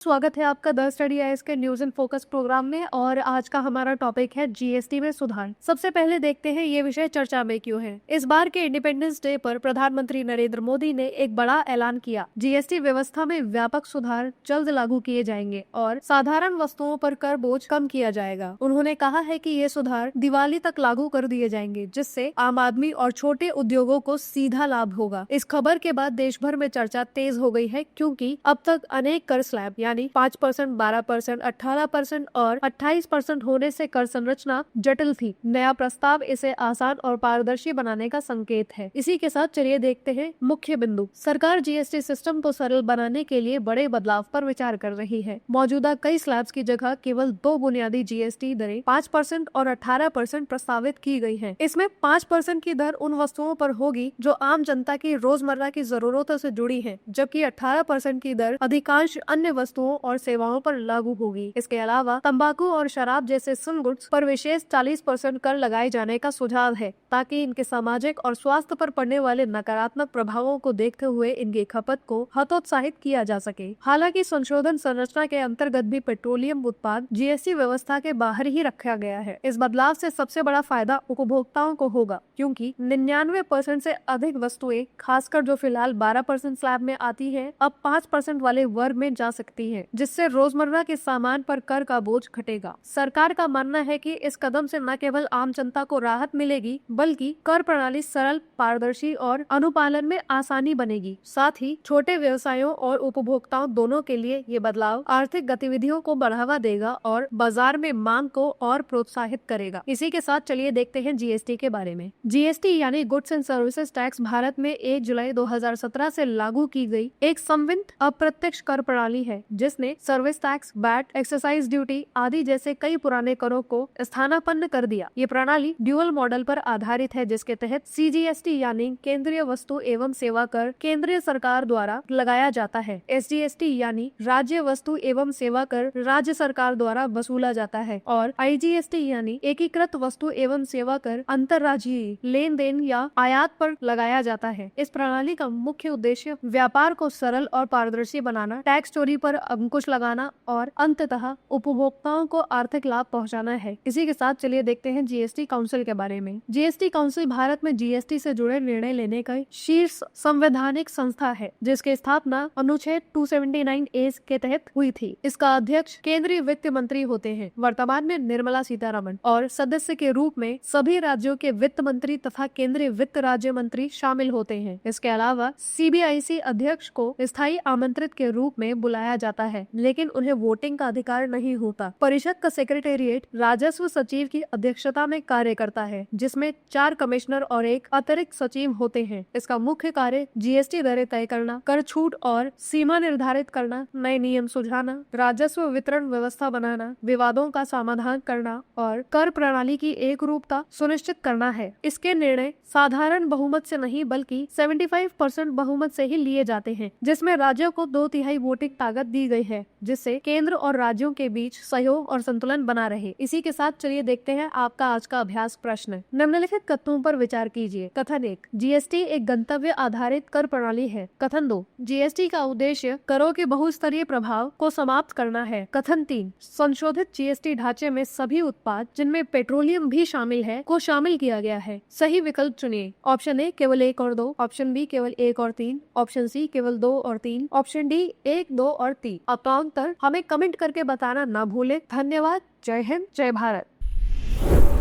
स्वागत है आपका द स्टडी आईएएस के न्यूज इन फोकस प्रोग्राम में। और आज का हमारा टॉपिक है जीएसटी में सुधार। सबसे पहले देखते हैं ये विषय चर्चा में क्यों है। इस बार के इंडिपेंडेंस डे पर प्रधानमंत्री नरेंद्र मोदी ने एक बड़ा ऐलान किया। जीएसटी व्यवस्था में व्यापक सुधार जल्द लागू किए जाएंगे और साधारण वस्तुओं पर कर बोझ कम किया जाएगा। उन्होंने कहा है कि ये सुधार दिवाली तक लागू कर दिए जाएंगे, जिससे आम आदमी और छोटे उद्योगों को सीधा लाभ होगा। इस खबर के बाद देश भर में चर्चा तेज हो गई है, क्योंकि अब तक अनेक कर स्लैब यानी 5%, 12%, 18% और 28% होने से कर संरचना जटिल थी। नया प्रस्ताव इसे आसान और पारदर्शी बनाने का संकेत है। इसी के साथ चलिए देखते हैं मुख्य बिंदु। सरकार जीएसटी सिस्टम को सरल बनाने के लिए बड़े बदलाव पर विचार कर रही है। मौजूदा कई स्लैब्स की जगह केवल 2 बुनियादी जीएसटी दरें 5% और 18% प्रस्तावित की गई है। इसमें 5% की दर उन वस्तुओं पर होगी जो आम जनता की रोजमर्रा की जरूरतों से जुड़ी है, जबकि 18% की दर अधिकांश अन्य वस्तुओं और सेवाओं पर लागू होगी। इसके अलावा तंबाकू और शराब जैसे सुन गुड्स पर विशेष 40% कर लगाए जाने का सुझाव है, ताकि इनके सामाजिक और स्वास्थ्य पर पड़ने वाले नकारात्मक प्रभावों को देखते हुए इनकी खपत को हतोत्साहित किया जा सके। हालांकि संशोधन संरचना के अंतर्गत भी पेट्रोलियम उत्पाद जीएसटी व्यवस्था के बाहर ही रखा गया है। इस बदलाव से सबसे बड़ा फायदा उपभोक्ताओं को होगा, क्योंकि 99% से अधिक वस्तुएं, खासकर जो फिलहाल 12% स्लैब में आती है, अब 5% वाले वर्ग में जा सकती है, जिससे रोजमर्रा के सामान पर कर का बोझ घटेगा। सरकार का मानना है कि इस कदम से न केवल आम जनता को राहत मिलेगी, बल्कि कर प्रणाली सरल, पारदर्शी और अनुपालन में आसानी बनेगी। साथ ही छोटे व्यवसायों और उपभोक्ताओं दोनों के लिए ये बदलाव आर्थिक गतिविधियों को बढ़ावा देगा और बाजार में मांग को और प्रोत्साहित करेगा। इसी के साथ चलिए देखते हैं जीएसटी के बारे में। जीएसटी यानी goods and services tax Bharat में 1 जुलाई 2017 से लागू की गई एक संवित अप्रत्यक्ष कर प्रणाली है, जिसने service tax, VAT, excise duty आदि जैसे कई पुराने करों को स्थानापन्न कर दिया। ये प्रणाली ड्यूअल मॉडल पर आधारित है, जिसके तहत सीजीएसटी यानी केंद्रीय वस्तु एवं सेवा कर केंद्रीय सरकार द्वारा लगाया जाता है। एसजीएसटी यानी राज्य वस्तु एवं सेवा कर राज्य सरकार द्वारा वसूला जाता है, और आईजीएसटी यानी एकीकृत वस्तु एवं सेवा कर अंतर्राज्यीय लेन देन या आयात पर लगाया जाता है। इस प्रणाली का मुख्य उद्देश्य व्यापार को सरल और पारदर्शी बनाना, टैक्स चोरी पर अंकुश लगाना और अंततः उपभोक्ताओं को आर्थिक लाभ पहुंचाना है। इसी के साथ चलिए देखते हैं जीएसटी काउंसिल के बारे में। जीएसटी काउंसिल भारत में जीएसटी से जुड़े निर्णय लेने का शीर्ष संवैधानिक संस्था है, जिसकी स्थापना अनुच्छेद 279A के तहत हुई थी। इसका अध्यक्ष केंद्रीय वित्त मंत्री होते हैं। वर्तमान में निर्मला सीतारमण और सदस्य के रूप में सभी राज्यों के वित्त मंत्री तथा केंद्रीय वित्त राज्य मंत्री शामिल होते हैं। इसके अलावा सीबीआईसी अध्यक्ष को स्थायी आमंत्रित के रूप में बुलाया जाता है, लेकिन उन्हें वोटिंग का अधिकार नहीं होता। परिषद का सेक्रेटेरिएट राजस्व सचिव की अध्यक्षता में कार्य करता है, जिसमें 4 कमिश्नर और 1 अतिरिक्त सचिव होते हैं। इसका मुख्य कार्य जीएसटी दरें तय करना, कर छूट और सीमा निर्धारित करना, नए नियम सुझाना, राजस्व वितरण व्यवस्था बनाना, विवादों का समाधान करना और कर प्रणाली की एक रूपता सुनिश्चित करना है। इसके निर्णय साधारण बहुमत से नहीं, बल्कि 75% बहुमत से ही लिए जाते हैं, जिसमें राज्यों को 2/3 वोटिंग ताकत दी गई है, जिससे केंद्र और राज्यों के बीच सहयोग और संतुलन बना रहे। इसी के साथ चलिए देखते हैं आपका आज का अभ्यास प्रश्न। निम्नलिखित कथनों पर विचार कीजिए। कथन 1, जीएसटी एक गंतव्य आधारित कर प्रणाली है। कथन 2, जीएसटी का उद्देश्य करों के बहुस्तरीय प्रभाव को समाप्त करना है। कथन 3, संशोधित जीएसटी ढांचे में सभी उत्पाद, जिनमें पेट्रोलियम भी शामिल है, को शामिल किया गया है। सही विकल्प चुनिए। ऑप्शन ए केवल 1 और 2, ऑप्शन बी केवल 1 और 3, ऑप्शन सी केवल 2 और 3, ऑप्शन डी 1, 2 और 3। आपका उत्तर हमें कमेंट करके बताना ना भूले। धन्यवाद। जय हिंद, जय भारत।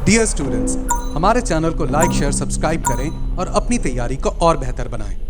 डियर स्टूडेंट्स, हमारे चैनल को लाइक, शेयर, सब्सक्राइब करें और अपनी तैयारी को और बेहतर बनाएं।